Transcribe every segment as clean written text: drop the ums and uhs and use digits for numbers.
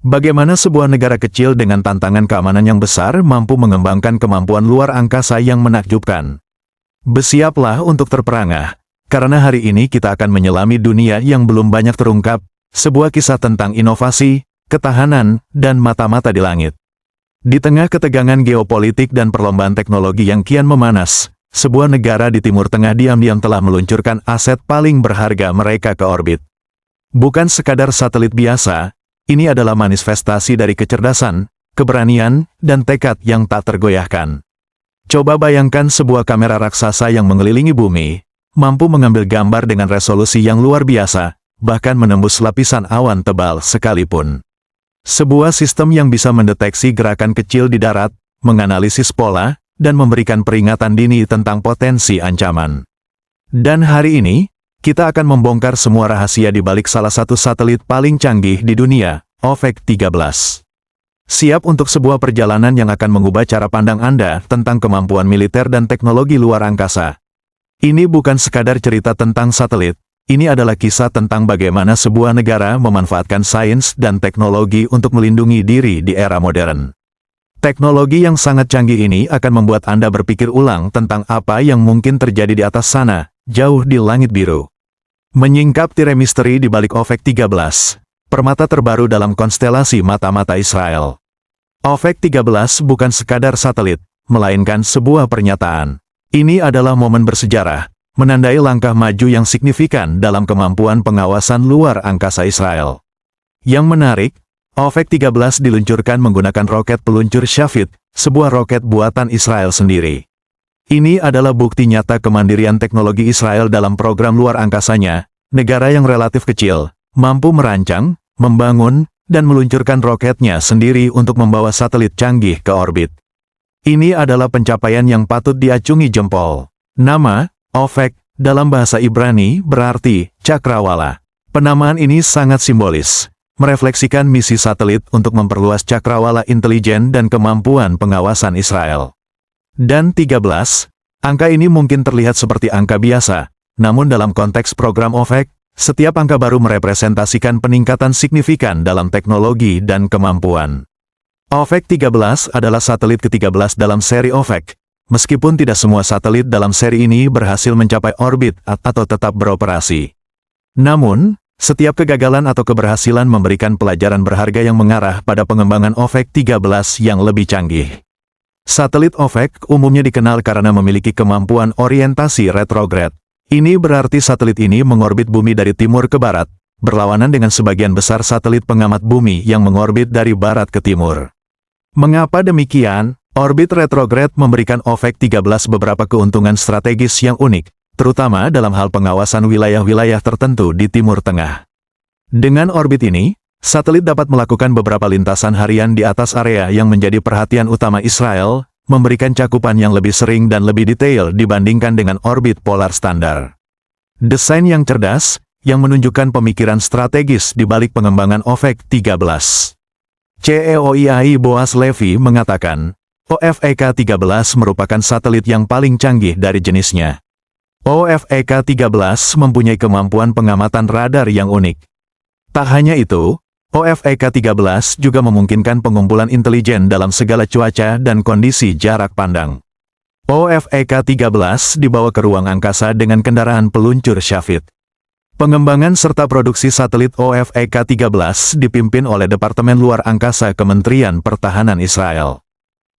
Bagaimana sebuah negara kecil dengan tantangan keamanan yang besar mampu mengembangkan kemampuan luar angkasa yang menakjubkan? Bersiaplah untuk terperangah, karena hari ini kita akan menyelami dunia yang belum banyak terungkap, sebuah kisah tentang inovasi, ketahanan, dan mata-mata di langit. Di tengah ketegangan geopolitik dan perlombaan teknologi yang kian memanas, sebuah negara di Timur Tengah diam-diam telah meluncurkan aset paling berharga mereka ke orbit. Bukan sekadar satelit biasa, ini adalah manifestasi dari kecerdasan, keberanian, dan tekad yang tak tergoyahkan. Coba bayangkan sebuah kamera raksasa yang mengelilingi bumi, mampu mengambil gambar dengan resolusi yang luar biasa, bahkan menembus lapisan awan tebal sekalipun. Sebuah sistem yang bisa mendeteksi gerakan kecil di darat, menganalisis pola, dan memberikan peringatan dini tentang potensi ancaman. Dan hari ini, kita akan membongkar semua rahasia di balik salah satu satelit paling canggih di dunia, OVEC 13. Siap untuk sebuah perjalanan yang akan mengubah cara pandang Anda tentang kemampuan militer dan teknologi luar angkasa. Ini bukan sekadar cerita tentang satelit, ini adalah kisah tentang bagaimana sebuah negara memanfaatkan sains dan teknologi untuk melindungi diri di era modern. Teknologi yang sangat canggih ini akan membuat Anda berpikir ulang tentang apa yang mungkin terjadi di atas sana, jauh di langit biru. Menyingkap tirai misteri di balik OVEC 13, permata terbaru dalam konstelasi mata-mata Israel. OVEC 13 bukan sekadar satelit, melainkan sebuah pernyataan. Ini adalah momen bersejarah, menandai langkah maju yang signifikan dalam kemampuan pengawasan luar angkasa Israel. Yang menarik, OVEC 13 diluncurkan menggunakan roket peluncur Shafit, sebuah roket buatan Israel sendiri. Ini adalah bukti nyata kemandirian teknologi Israel dalam program luar angkasanya, negara yang relatif kecil, mampu merancang, membangun, dan meluncurkan roketnya sendiri untuk membawa satelit canggih ke orbit. Ini adalah pencapaian yang patut diacungi jempol. Nama, OVEC, dalam bahasa Ibrani berarti cakrawala. Penamaan ini sangat simbolis, merefleksikan misi satelit untuk memperluas cakrawala intelijen dan kemampuan pengawasan Israel. Dan 13, angka ini mungkin terlihat seperti angka biasa, namun dalam konteks program OVEC, setiap angka baru merepresentasikan peningkatan signifikan dalam teknologi dan kemampuan. OVEC 13 adalah satelit ke-13 dalam seri OVEC, meskipun tidak semua satelit dalam seri ini berhasil mencapai orbit atau tetap beroperasi. Namun, setiap kegagalan atau keberhasilan memberikan pelajaran berharga yang mengarah pada pengembangan OVEC 13 yang lebih canggih. Satelit OVEC umumnya dikenal karena memiliki kemampuan orientasi retrograd. Ini berarti satelit ini mengorbit bumi dari timur ke barat, berlawanan dengan sebagian besar satelit pengamat bumi yang mengorbit dari barat ke timur. Mengapa demikian? Orbit retrograd memberikan OVEC 13 beberapa keuntungan strategis yang unik, terutama dalam hal pengawasan wilayah-wilayah tertentu di Timur Tengah. Dengan orbit ini, satelit dapat melakukan beberapa lintasan harian di atas area yang menjadi perhatian utama Israel, memberikan cakupan yang lebih sering dan lebih detail dibandingkan dengan orbit polar standar. Desain yang cerdas, yang menunjukkan pemikiran strategis di balik pengembangan OVEC 13. CEOIAI Boaz Levy mengatakan, OVEC 13 merupakan satelit yang paling canggih dari jenisnya. OVEC 13 mempunyai kemampuan pengamatan radar yang unik. Tak hanya itu, OVEC 13 juga memungkinkan pengumpulan intelijen dalam segala cuaca dan kondisi jarak pandang. OVEC 13 dibawa ke ruang angkasa dengan kendaraan peluncur Shafit. Pengembangan serta produksi satelit OVEC 13 dipimpin oleh Departemen Luar Angkasa Kementerian Pertahanan Israel.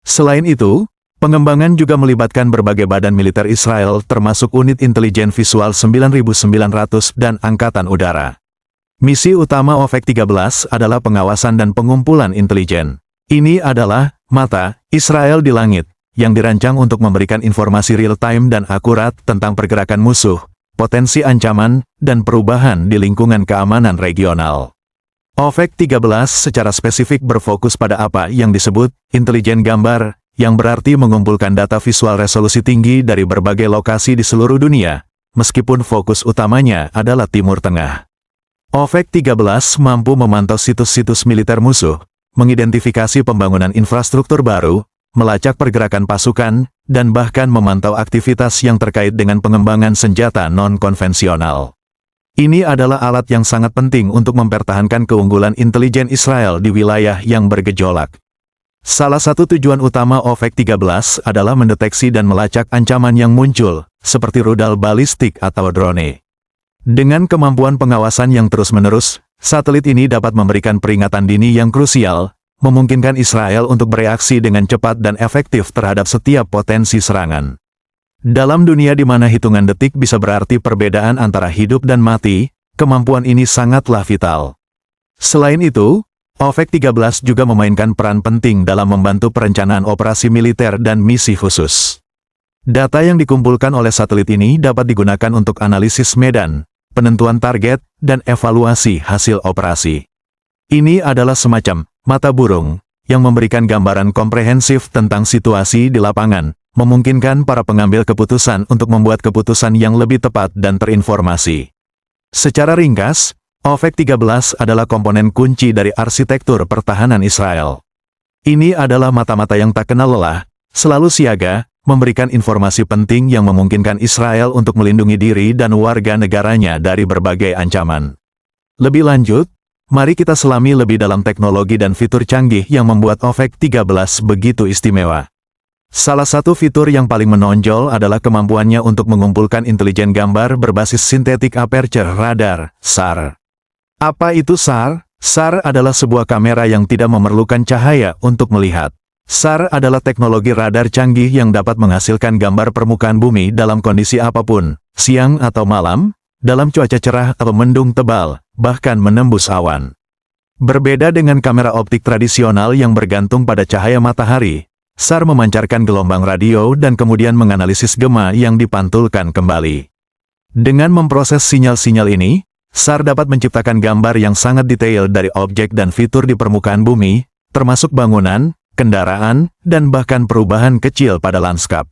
Selain itu, pengembangan juga melibatkan berbagai badan militer Israel termasuk unit intelijen visual 9900 dan Angkatan Udara. Misi utama OVEC 13 adalah pengawasan dan pengumpulan intelijen. Ini adalah mata Israel di langit, yang dirancang untuk memberikan informasi real-time dan akurat tentang pergerakan musuh, potensi ancaman, dan perubahan di lingkungan keamanan regional. OVEC 13 secara spesifik berfokus pada apa yang disebut intelijen gambar, yang berarti mengumpulkan data visual resolusi tinggi dari berbagai lokasi di seluruh dunia, meskipun fokus utamanya adalah Timur Tengah. OVEC 13 mampu memantau situs-situs militer musuh, mengidentifikasi pembangunan infrastruktur baru, melacak pergerakan pasukan, dan bahkan memantau aktivitas yang terkait dengan pengembangan senjata non-konvensional. Ini adalah alat yang sangat penting untuk mempertahankan keunggulan intelijen Israel di wilayah yang bergejolak. Salah satu tujuan utama OVEC-13 adalah mendeteksi dan melacak ancaman yang muncul, seperti rudal balistik atau drone. Dengan kemampuan pengawasan yang terus-menerus, satelit ini dapat memberikan peringatan dini yang krusial, memungkinkan Israel untuk bereaksi dengan cepat dan efektif terhadap setiap potensi serangan. Dalam dunia di mana hitungan detik bisa berarti perbedaan antara hidup dan mati, kemampuan ini sangatlah vital. Selain itu, OVEC-13 juga memainkan peran penting dalam membantu perencanaan operasi militer dan misi khusus. Data yang dikumpulkan oleh satelit ini dapat digunakan untuk analisis medan, penentuan target, dan evaluasi hasil operasi. Ini adalah semacam mata burung yang memberikan gambaran komprehensif tentang situasi di lapangan, memungkinkan para pengambil keputusan untuk membuat keputusan yang lebih tepat dan terinformasi. Secara ringkas, OVEC-13 adalah komponen kunci dari arsitektur pertahanan Israel. Ini adalah mata-mata yang tak kenal lelah, selalu siaga, memberikan informasi penting yang memungkinkan Israel untuk melindungi diri dan warga negaranya dari berbagai ancaman. Lebih lanjut, mari kita selami lebih dalam teknologi dan fitur canggih yang membuat OVEC-13 begitu istimewa. Salah satu fitur yang paling menonjol adalah kemampuannya untuk mengumpulkan intelijen gambar berbasis Synthetic Aperture Radar, SAR. Apa itu SAR? SAR adalah sebuah kamera yang tidak memerlukan cahaya untuk melihat. SAR adalah teknologi radar canggih yang dapat menghasilkan gambar permukaan bumi dalam kondisi apapun, siang atau malam, dalam cuaca cerah atau mendung tebal, bahkan menembus awan. Berbeda dengan kamera optik tradisional yang bergantung pada cahaya matahari, SAR memancarkan gelombang radio dan kemudian menganalisis gema yang dipantulkan kembali. Dengan memproses sinyal-sinyal ini, SAR dapat menciptakan gambar yang sangat detail dari objek dan fitur di permukaan bumi, termasuk bangunan, kendaraan, dan bahkan perubahan kecil pada lanskap.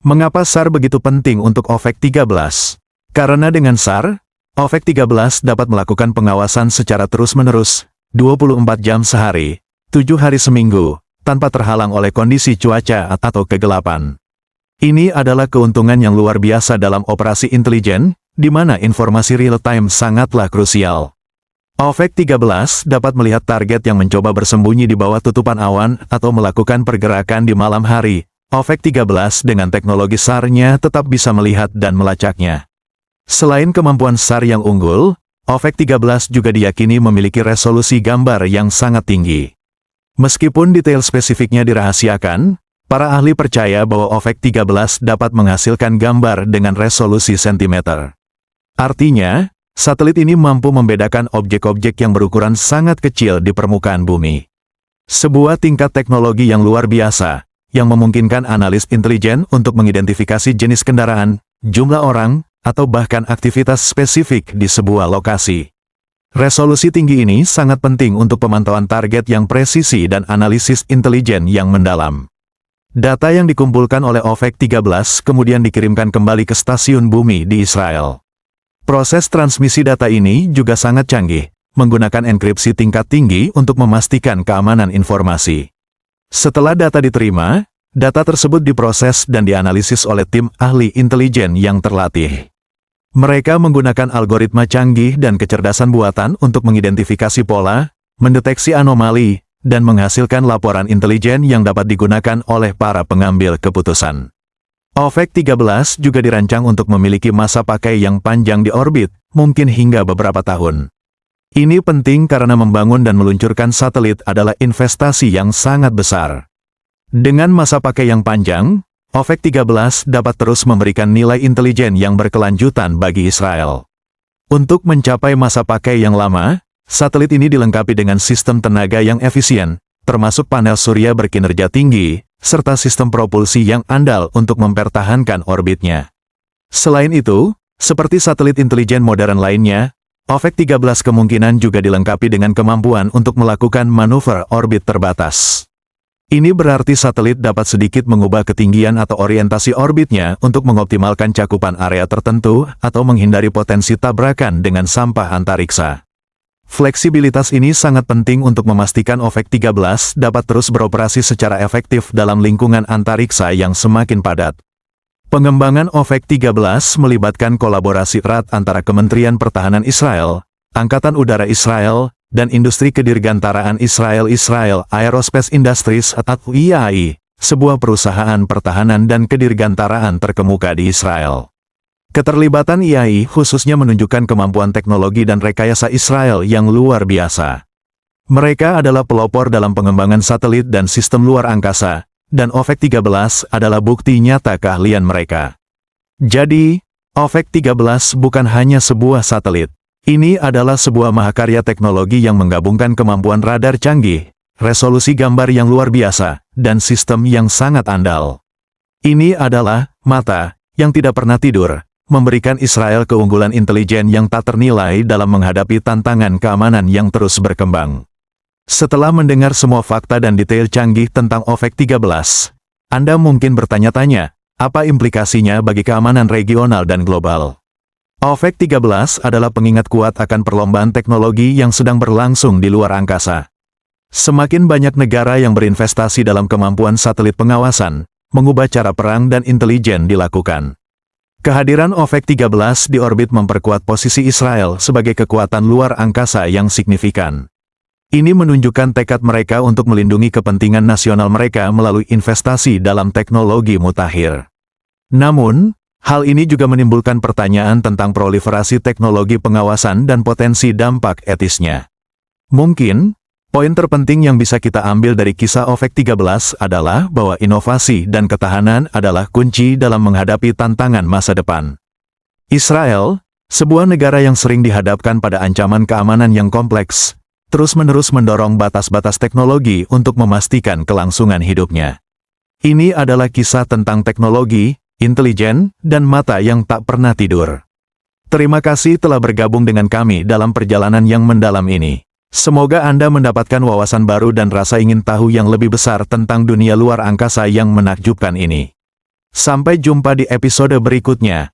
Mengapa SAR begitu penting untuk OVEC-13? Karena dengan SAR, OVEC-13 dapat melakukan pengawasan secara terus-menerus, 24 jam sehari, 7 hari seminggu, tanpa terhalang oleh kondisi cuaca atau kegelapan. Ini adalah keuntungan yang luar biasa dalam operasi intelijen, di mana informasi real-time sangatlah krusial. OVEC-13 dapat melihat target yang mencoba bersembunyi di bawah tutupan awan atau melakukan pergerakan di malam hari. OVEC-13 dengan teknologi SAR-nya tetap bisa melihat dan melacaknya. Selain kemampuan SAR yang unggul, OVEC-13 juga diyakini memiliki resolusi gambar yang sangat tinggi. Meskipun detail spesifiknya dirahasiakan, para ahli percaya bahwa OVEC-13 dapat menghasilkan gambar dengan resolusi sentimeter. Artinya, satelit ini mampu membedakan objek-objek yang berukuran sangat kecil di permukaan bumi. Sebuah tingkat teknologi yang luar biasa, yang memungkinkan analis intelijen untuk mengidentifikasi jenis kendaraan, jumlah orang, atau bahkan aktivitas spesifik di sebuah lokasi. Resolusi tinggi ini sangat penting untuk pemantauan target yang presisi dan analisis intelijen yang mendalam. Data yang dikumpulkan oleh OVEC-13 kemudian dikirimkan kembali ke stasiun bumi di Israel. Proses transmisi data ini juga sangat canggih, menggunakan enkripsi tingkat tinggi untuk memastikan keamanan informasi. Setelah data diterima, data tersebut diproses dan dianalisis oleh tim ahli intelijen yang terlatih. Mereka menggunakan algoritma canggih dan kecerdasan buatan untuk mengidentifikasi pola, mendeteksi anomali, dan menghasilkan laporan intelijen yang dapat digunakan oleh para pengambil keputusan. OVEC-13 juga dirancang untuk memiliki masa pakai yang panjang di orbit, mungkin hingga beberapa tahun. Ini penting karena membangun dan meluncurkan satelit adalah investasi yang sangat besar. Dengan masa pakai yang panjang, OVEC-13 dapat terus memberikan nilai intelijen yang berkelanjutan bagi Israel. Untuk mencapai masa pakai yang lama, satelit ini dilengkapi dengan sistem tenaga yang efisien, termasuk panel surya berkinerja tinggi, serta sistem propulsi yang andal untuk mempertahankan orbitnya. Selain itu, seperti satelit intelijen modern lainnya, OVEC-13 kemungkinan juga dilengkapi dengan kemampuan untuk melakukan manuver orbit terbatas. Ini berarti satelit dapat sedikit mengubah ketinggian atau orientasi orbitnya untuk mengoptimalkan cakupan area tertentu atau menghindari potensi tabrakan dengan sampah antariksa. Fleksibilitas ini sangat penting untuk memastikan OVEC-13 dapat terus beroperasi secara efektif dalam lingkungan antariksa yang semakin padat. Pengembangan OVEC 13 melibatkan kolaborasi erat antara Kementerian Pertahanan Israel, Angkatan Udara Israel, dan industri kedirgantaraan Israel Aerospace Industries atau IAI, sebuah perusahaan pertahanan dan kedirgantaraan terkemuka di Israel. Keterlibatan IAI khususnya menunjukkan kemampuan teknologi dan rekayasa Israel yang luar biasa. Mereka adalah pelopor dalam pengembangan satelit dan sistem luar angkasa, dan OVEC 13 adalah bukti nyata keahlian mereka. Jadi, OVEC 13 bukan hanya sebuah satelit. Ini adalah sebuah mahakarya teknologi yang menggabungkan kemampuan radar canggih, resolusi gambar yang luar biasa, dan sistem yang sangat andal. Ini adalah mata yang tidak pernah tidur, memberikan Israel keunggulan intelijen yang tak ternilai dalam menghadapi tantangan keamanan yang terus berkembang. Setelah mendengar semua fakta dan detail canggih tentang OVEC 13, Anda mungkin bertanya-tanya, apa implikasinya bagi keamanan regional dan global? OVEC 13 adalah pengingat kuat akan perlombaan teknologi yang sedang berlangsung di luar angkasa. Semakin banyak negara yang berinvestasi dalam kemampuan satelit pengawasan, mengubah cara perang dan intelijen dilakukan. Kehadiran OVEC 13 di orbit memperkuat posisi Israel sebagai kekuatan luar angkasa yang signifikan. Ini menunjukkan tekad mereka untuk melindungi kepentingan nasional mereka melalui investasi dalam teknologi mutakhir. Namun, hal ini juga menimbulkan pertanyaan tentang proliferasi teknologi pengawasan dan potensi dampak etisnya. Mungkin, poin terpenting yang bisa kita ambil dari kisah OVEC 13 adalah bahwa inovasi dan ketahanan adalah kunci dalam menghadapi tantangan masa depan. Israel, sebuah negara yang sering dihadapkan pada ancaman keamanan yang kompleks, terus-menerus mendorong batas-batas teknologi untuk memastikan kelangsungan hidupnya. Ini adalah kisah tentang teknologi, intelijen, dan mata yang tak pernah tidur. Terima kasih telah bergabung dengan kami dalam perjalanan yang mendalam ini. Semoga Anda mendapatkan wawasan baru dan rasa ingin tahu yang lebih besar tentang dunia luar angkasa yang menakjubkan ini. Sampai jumpa di episode berikutnya.